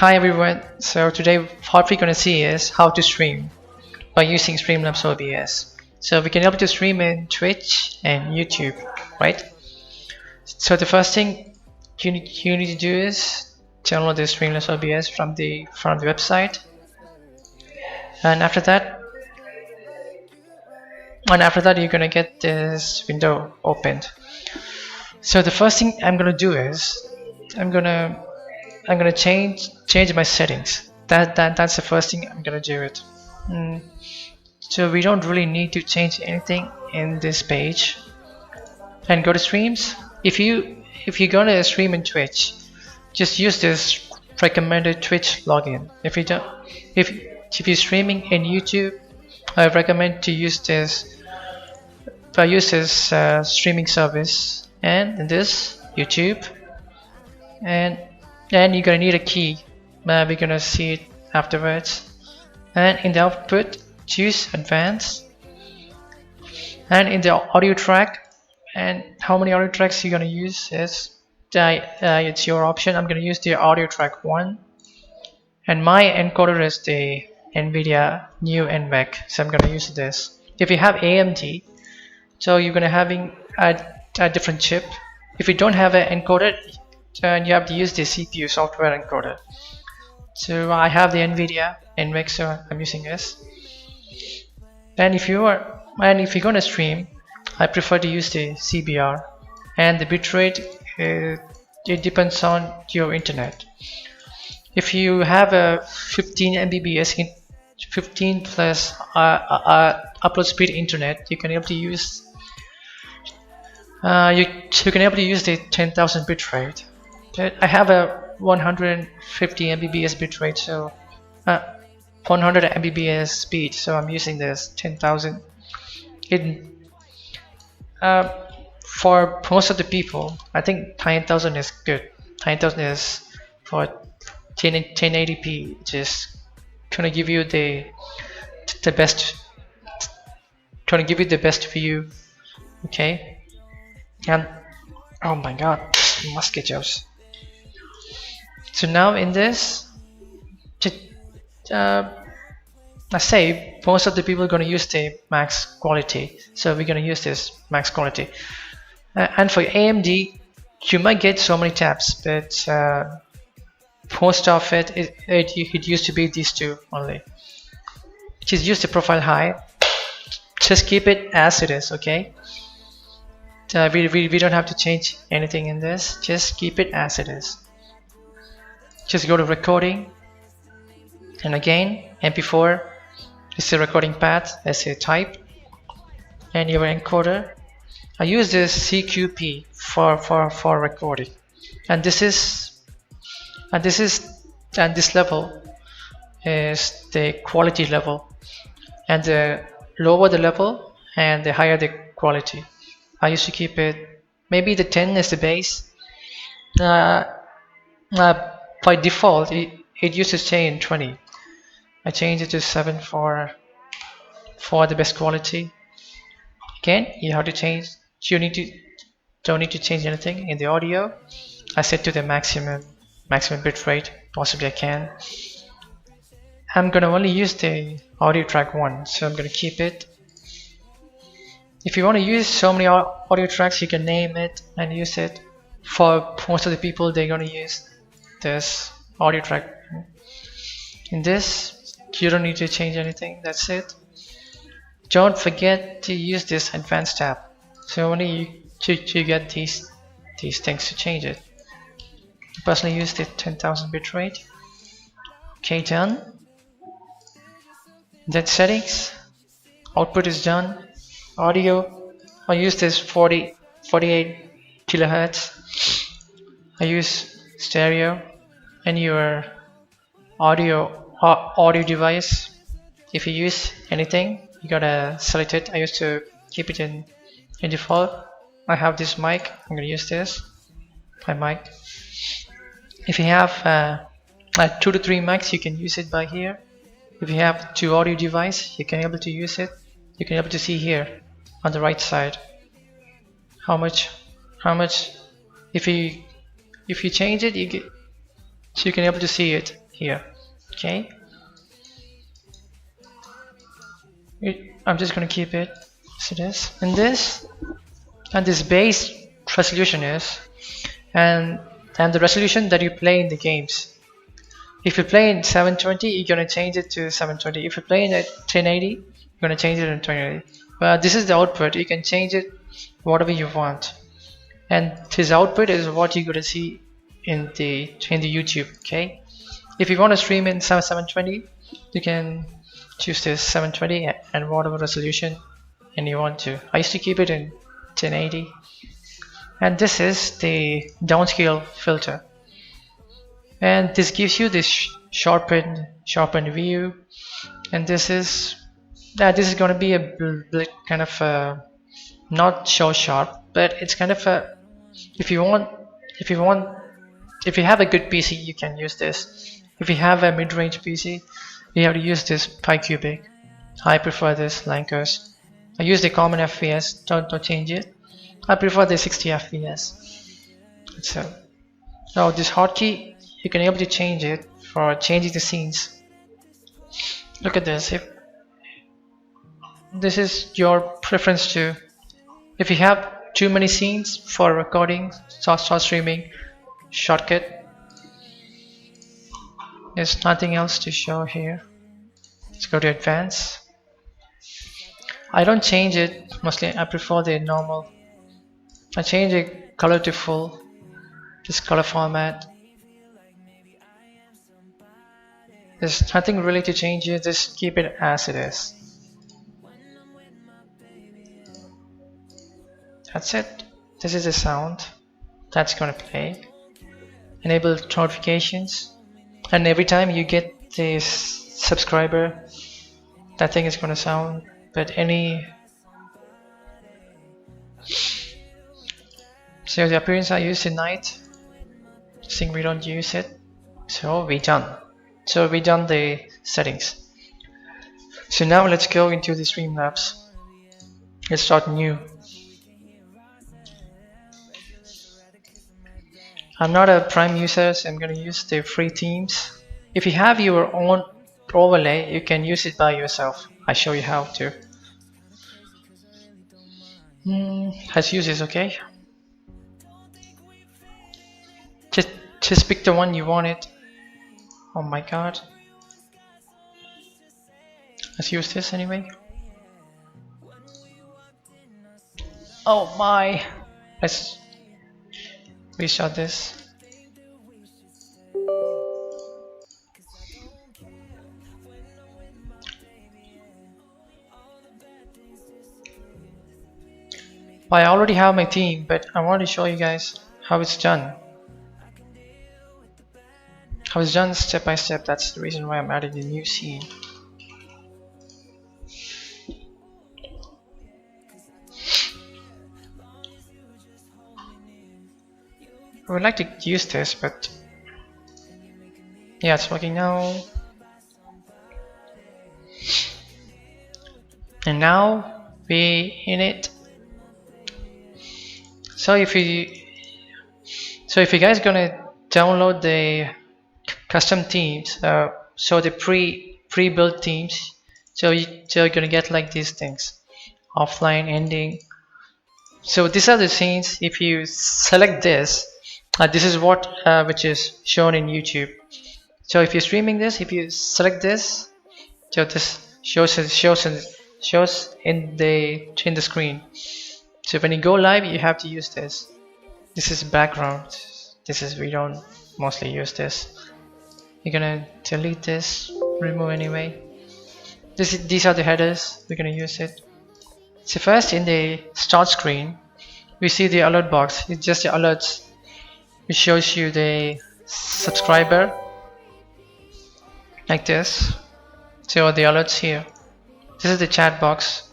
Hi everyone, so today what we're going to see is how to stream by using Streamlas OBS. So we can help you to stream in Twitch and YouTube, right? So the first thing you need to do is download the Streamlas OBS from the website, and after that you're going to get this window opened. So the first thing I'm going to do is I'm gonna change my settings. That's the first thing I'm gonna do it. So we don't really need to change anything in this page. And go to streams. If you're gonna stream in Twitch, just use this recommended Twitch login. If you're streaming in YouTube, I recommend to use this streaming service, and in this YouTube, and then you're gonna need a key. We're gonna see it afterwards. And in the output, choose advanced. And in the audio track, and how many audio tracks you're gonna use is it's your option. I'm gonna use the audio track 1, and my encoder is the NVIDIA new NVEC, so I'm gonna use this. If you have AMD, so you're gonna having a different chip. If you don't have an encoder, and you have to use the CPU software encoder. So I have the NVIDIA NVEC, so I'm using this. And if you're gonna stream, I prefer to use the CBR, and the bitrate it depends on your internet. If you have a 15 Mbps 15 plus upload speed internet, you can able to use you can able to use the 10,000 bitrate. I have a 150 Mbps bitrate, so 100 Mbps speed, so I'm using this 10,000. For most of the people, I think 9,000 is good. 9,000 is for 1080p, which is gonna give you the best. Gonna give you the best view. Okay, and oh my God, mosquitoes. So now in this, I say most of the people are going to use the max quality, so we're going to use this max quality. And for AMD, you might get so many tabs, but most of it used to be these two only. Just use the profile high. Just keep it as it is, okay? We don't have to change anything in this. Just keep it as it is. Just go to recording, and again MP4 is the recording path as a type, and your encoder. I use this CQP for recording, and this level is the quality level, and the lower the level and the higher the quality. I used to keep it, maybe the 10 is the base. By default, it used to stay in 20. I changed it to 7 for the best quality. Again, you have to change. Don't need to change anything in the audio. I set to the maximum bit rate. Possibly I can. I'm gonna only use the audio track 1, so I'm gonna keep it. If you want to use so many audio tracks, you can name it and use it. For most of the people, they're gonna use this audio track. In this, you don't need to change anything. That's it. Don't forget to use this advanced tab. So only you get these things to change it. I personally use the 10,000 bitrate. Okay, done. Then settings. Output is done. Audio. I use this 48 kilohertz. I use stereo, and your audio device. If you use anything, you gotta select it. I used to keep it in default. I have this mic. I'm gonna use this. My mic. If you have 2 to 3 mics, you can use it by here. If you have 2 audio device, you can able to use it. You can able to see here on the right side how much. If you change it, you can able to see it here. Okay, I'm just gonna keep it as it is. And this base resolution is, and the resolution that you play in the games. If you play in 720, you're gonna change it to 720. If you play in at 1080, you're gonna change it in 1080. But this is the output. You can change it whatever you want. And this output is what you're gonna see in the YouTube. Okay. If you want to stream in 720, you can choose this 720 and whatever resolution and you want to. I used to keep it in 1080. And this is the downscale filter. And this gives you this sharpened view. And this is going to be a kind of not so sharp, but it's kind of a, if you have a good PC, you can use this. If you have a mid-range PC, you have to use this PyCubic. I prefer this Lankers. I use the common FPS. Don't change it. I prefer the 60 FPS. So now this hotkey, you can able to change it for changing the scenes. Look at this. If this is your preference too. If you have too many scenes for recording, start streaming, shortcut. There's nothing else to show here. Let's go to advanced. I don't change it mostly. I prefer the normal. I change the color to full. This color format. There's nothing really to change here. Just keep it as it is. That's it. This is the sound that's gonna play. Enable notifications, and every time you get this subscriber, that thing is gonna sound. But so the appearance I use in night, seeing we don't use it, so we done the settings. So now let's go into the Streamlabs. Let's start new. I'm not a Prime user, so I'm going to use the free themes. If you have your own overlay, you can use it by yourself. I show you how to. Let's use this, okay? Just pick the one you want it. Oh my god. Let's use this anyway. Oh my. Let's restart this. I already have my theme, but I want to show you guys how it's done. How it's done step by step. That's the reason why I'm adding a new scene. I would like to use this, but yeah, it's working now. And now we in it. So if you guys gonna download the custom themes, so the pre-built themes, so you're gonna get like these things, offline, ending. So these are the scenes. If you select this, this is what which is shown in YouTube. So if you're streaming this, if you select this, so this shows in the screen. So when you go live, you have to use this. This is background. We don't mostly use this. You're gonna delete this, remove anyway. These are the headers. We're gonna use it. So first in the start screen, we see the alert box. It's just the alerts. It shows you the subscriber like this. So the alerts here. This is the chat box.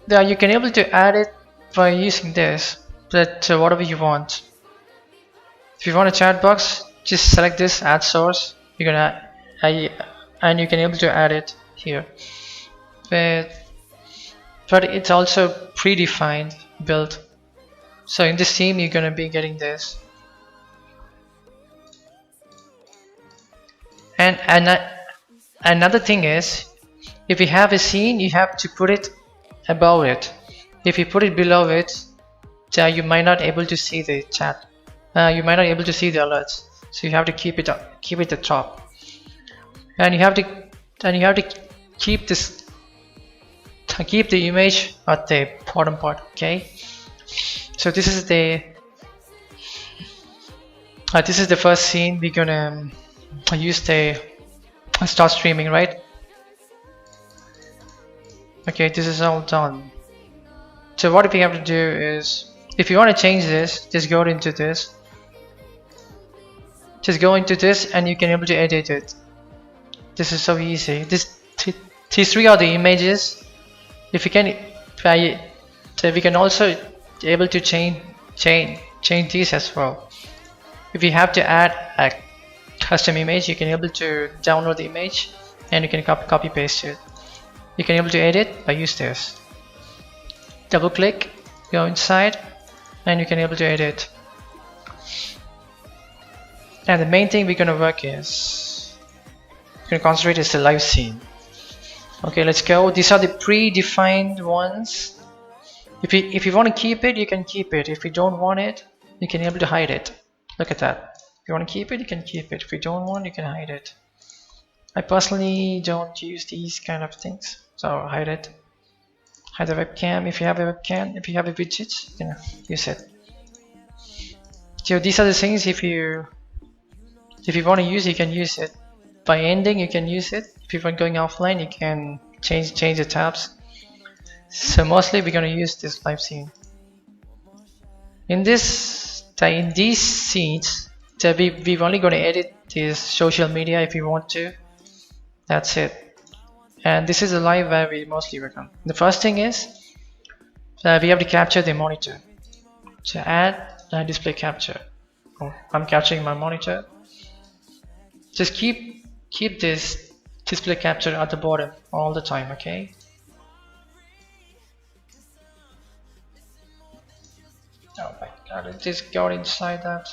There you can able to add it by using this, but whatever you want. If you want a chat box, just select this, add source. You're gonna and you can able to add it here. But it's also predefined built. So in this theme, you're gonna be getting this. And another thing is, if you have a scene, you have to put it above it. If you put it below it, you might not able to see the chat. You might not able to see the alerts. So you have to keep it up, keep it at the top, and you have to keep this, keep the image at the bottom part. Okay. So this is the first scene. We're gonna use the start streaming, right? Okay, this is all done. So what we have to do is, if you want to change this, just go into this. Just go into this and you can able to edit it. This is so easy. These three are the images. If you can, so we can also able to change these as well. If you have to add a custom image, you can able to download the image and you can copy paste it. You can able to edit by use this. Double click, go inside, and you can able to edit. And the main thing we're gonna work is, we're gonna concentrate is the live scene. Okay, let's go. These are the predefined ones. If you want to keep it, you can keep it. If you don't want it, you can able to hide it. Look at that. If you want to keep it, you can keep it. If you don't want, you can hide it. I personally don't use these kind of things, so I'll hide it. Hide the webcam. If you have a webcam, if you have a widget, you can use it. So these are the things. If you want to use, you can use it. By ending, you can use it. If you want going offline, you can change the tabs. So mostly we're gonna use this live scene. In these scenes, we're only gonna edit this social media if you want to. That's it. And this is a live where we mostly work on. The first thing is we have to capture the monitor. So add display capture. Oh, I'm capturing my monitor. Just keep this display capture at the bottom all the time, okay? Oh my god, it just got inside that.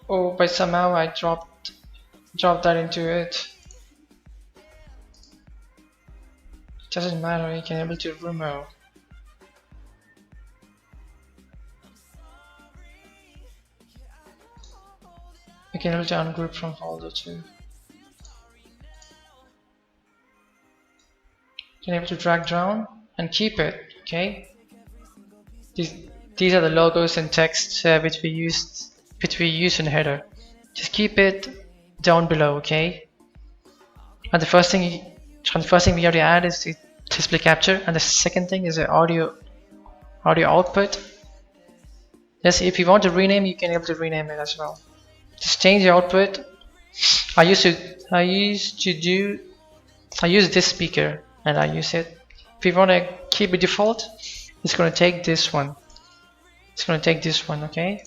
Oh, but somehow I dropped that into it. Doesn't matter, you can able to remove. You can able to ungroup from folder too. You can able to drag down and keep it, okay? These are the logos and text which we use in the header. Just keep it down below, okay? And the first thing we have to add is the display capture, and the second thing is the audio output. Yes, if you want to rename, you can able to rename it as well. Just change the output. I use this speaker and I use it. If you want to keep it default, it's going to take this one. It's going to take this one, okay?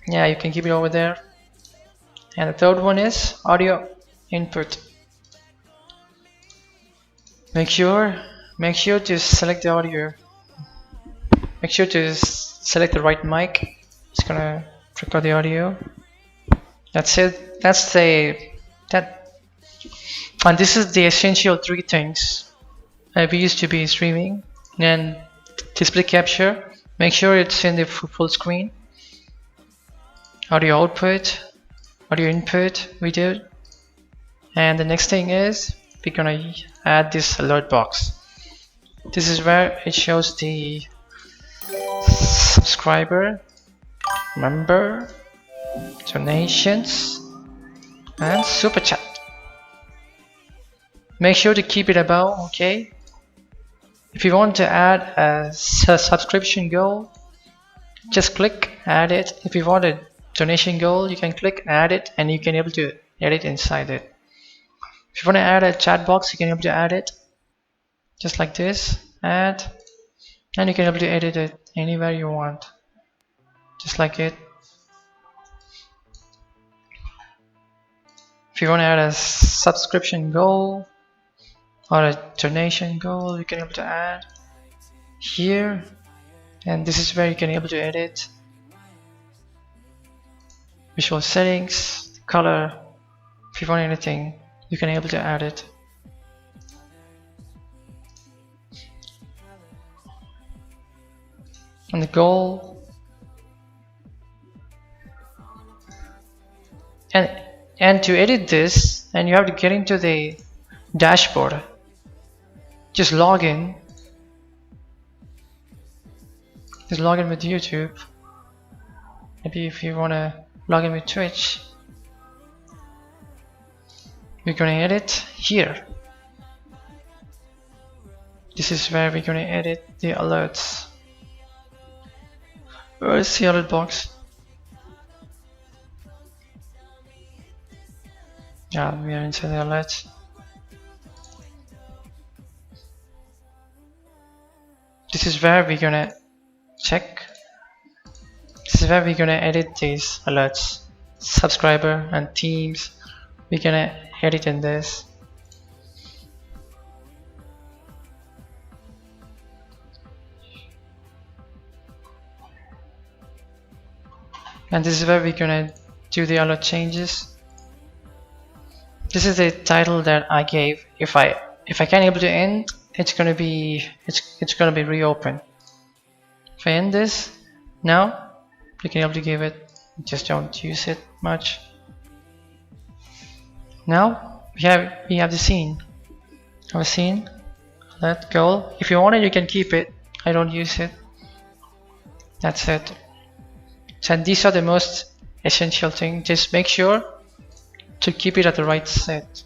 Yeah, you can keep it over there. And the third one is audio input. Make sure to select the audio. Make sure to select the right mic. It's gonna record the audio. That's it. And this is the essential three things we used to be streaming. And display capture. Make sure it's in the full screen. Audio output, audio input we did. And the next thing is we're gonna add this alert box. This is where it shows the subscriber, member, donations, and super chat. Make sure to keep it above, okay? If you want to add a subscription goal, just click add it. If you want a donation goal, you can click add it and you can able to edit inside it. If you want to add a chat box, you can able to add it just like this, add, and you can able to edit it anywhere you want, just like it. If you want to add a subscription goal, or a donation goal you can able to add here, and this is where you can able to edit visual settings, color. If you want anything, you can able to add it. And the goal, and to edit this, and you have to get into the dashboard. Just log in. Just log in with YouTube. Maybe if you want to log in with Twitch, we're going to edit here. This is where we're going to edit the alerts. Where is the alert box? Yeah, we are inside the alerts. This is where we're going to check. This is where we're going to edit these alerts. Subscriber and teams. We're going to edit in this. And this is where we're gonna do the alert changes. This is the title that I gave. If I can't able to end, it's gonna be reopened. If I end this now, you can able to give it. Just don't use it much. Now we have the scene. Have a scene. Let go. If you want it, you can keep it. I don't use it. That's it. So these are the most essential things. Just make sure to keep it at the right set.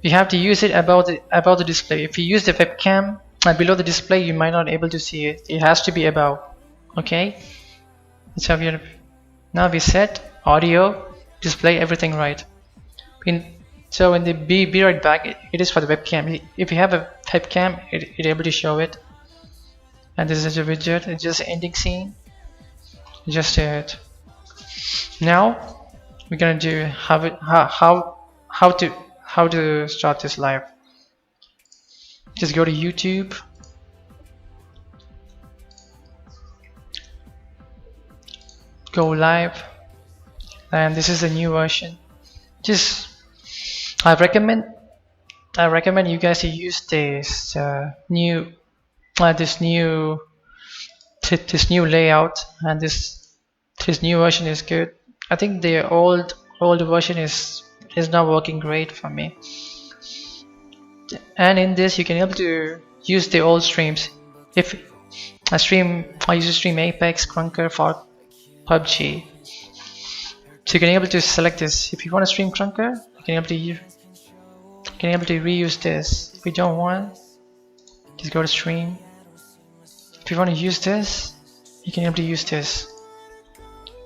You have to use it above the display. If you use the webcam below the display, you might not able to see it. It has to be above. Okay. So now we set audio, display, everything right. So in the be right back, it is for the webcam. If you have a webcam, it able to show it. And this is a widget. It's just ending scene. Just it. Now we're gonna do how to start this live. Just go to YouTube. Go live, and this is the new version. Just I recommend you guys to use this new layout, and this new version is good. I think the old version is not working great for me. And in this you can able to use the old streams. If I used to stream Apex, Crunker for PUBG. So you can able to select this. If you want to stream Crunker, you can able to reuse this. If you don't want, just go to stream. If you want to use this, you can able to use this.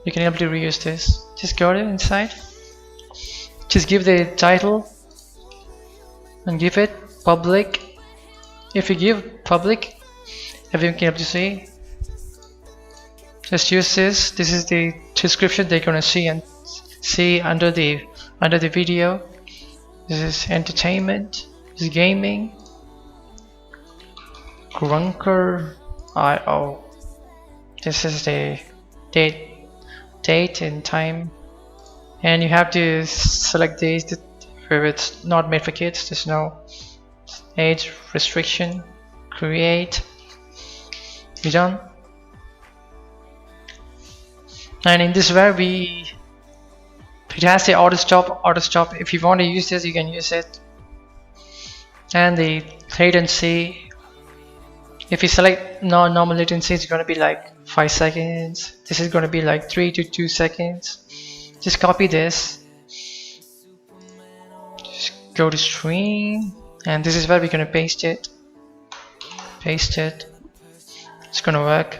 You can able to reuse this. Just go to inside. Just give the title and give it public. If you give public, everyone can able to see. Just use this. This is the description they're gonna see and see under the video. This is entertainment. This is gaming. Grunker IO. This is the date and time, and you have to select these where it's not made for kids. There's no age restriction. Create. Be done. And in this where it has the auto stop. If you want to use this, you can use it. And the latency, if you select normal latency, it's going to be like 5 seconds. This is going to be like 3 to 2 seconds. Just copy this, just go to stream, and this is where we're going to paste it. It's going to work.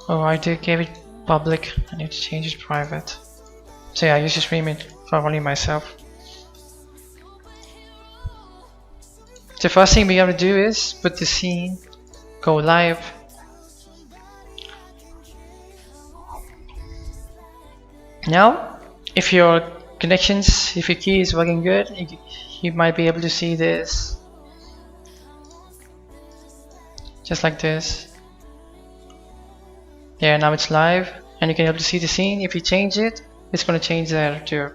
Oh, I did give it public. I need to change it private. So yeah, I used to stream it for only myself. The first thing we have to do is put the scene, go live. Now, if your connections, if your key is working good, you might be able to see this just like this. Yeah, now it's live and you can be able to see the scene. If you change it, it's going to change there too.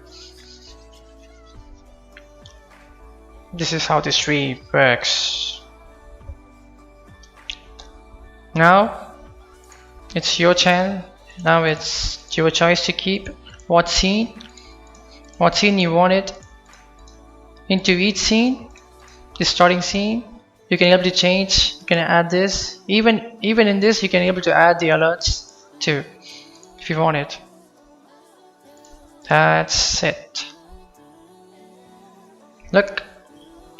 This is how the stream works. Now it's your channel. Now it's your choice to keep what scene you want it into each scene. The starting scene, you can be able to change. You can add this. Even in this, you can be able to add the alerts too, if you want it. That's it. Look,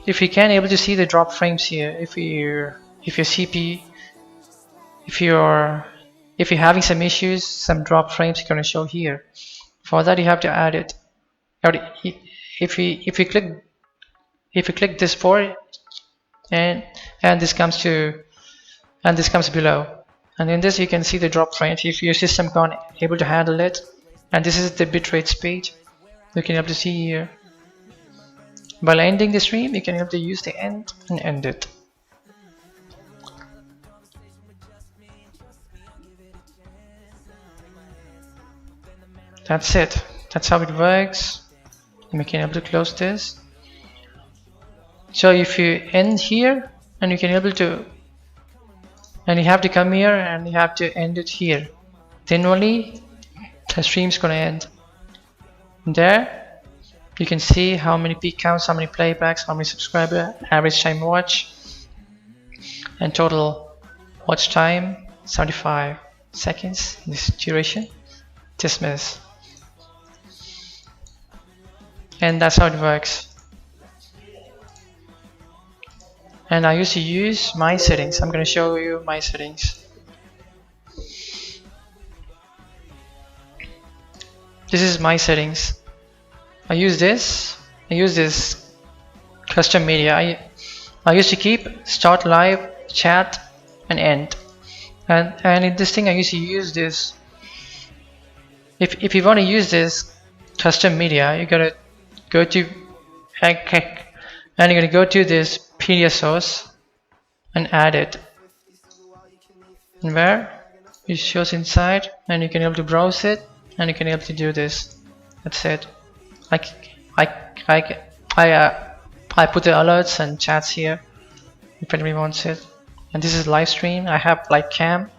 if you can able to see the drop frames here, if your CPU, if you're having some issues, some drop frames are going to show here. For that, you have to add it. If you click this port, and this comes below, and in this you can see the drop frames if your system can't able to handle it. And this is the bitrate speed you can able to see here. While ending the stream, you can able to use the end and end it. That's it. That's how it works. And we can able to close this. So if you end here, and you can able to, and you have to come here and you have to end it here, then only the stream's gonna end. There you can see how many peak counts, how many playbacks, how many subscriber, average time watch, and total watch time 75 seconds. This duration. Dismiss. And that's how it works. And I used to use my settings. I'm going to show you my settings. This is my settings. I use this custom media. I used to keep start live, chat, and end. And in this thing I used to use this. If you want to use this custom media, you gotta go to and you're gonna go to this media source and add it. And where it shows inside, and you can be able to browse it, and you can be able to do this. That's it. I put the alerts and chats here if anybody wants it. And this is live stream. I have like cam,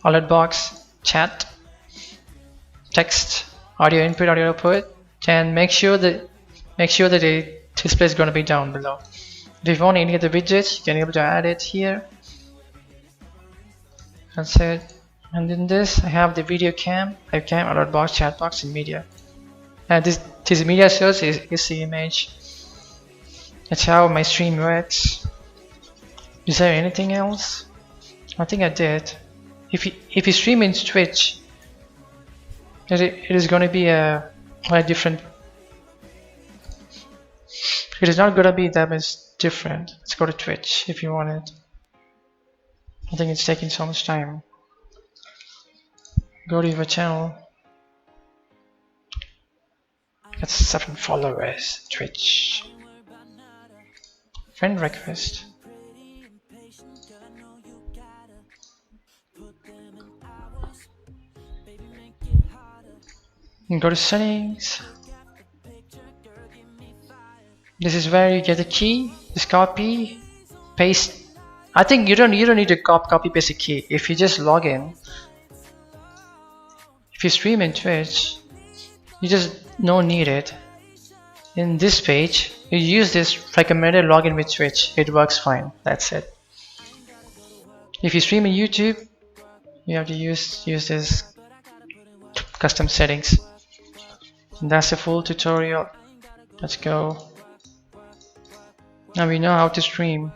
alert box, chat, text, audio input, audio output, and make sure that the display is going to be down below. If you want any of the widgets, you can be able to add it here. That's it. And in this, I have the video cam, live cam, alert box, chat box, and media. And this media source is the image. That's how my stream works. Is there anything else? I think I did. If you stream in Twitch, it is going to be a different. It is not going to be that much different. Let's go to Twitch if you want it. I think it's taking so much time. Go to your channel. That's 7 followers. Twitch. Friend request. And go to settings. This is where you get the key. Just copy, paste. I think you don't need to copy paste a key. If you just log in, if you stream in Twitch, you just don't need it. In this page, you use this recommended login with Twitch. It works fine. That's it. If you stream in YouTube, you have to use this custom settings. And that's the full tutorial. Let's go. Now we know how to stream.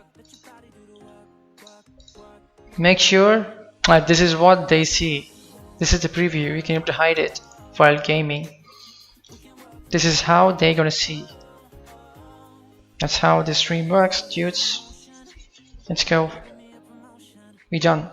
Make sure this is what they see. This is the preview. You can able to hide it while gaming. This is how they're gonna see. That's how the stream works, dudes. Let's go. We done.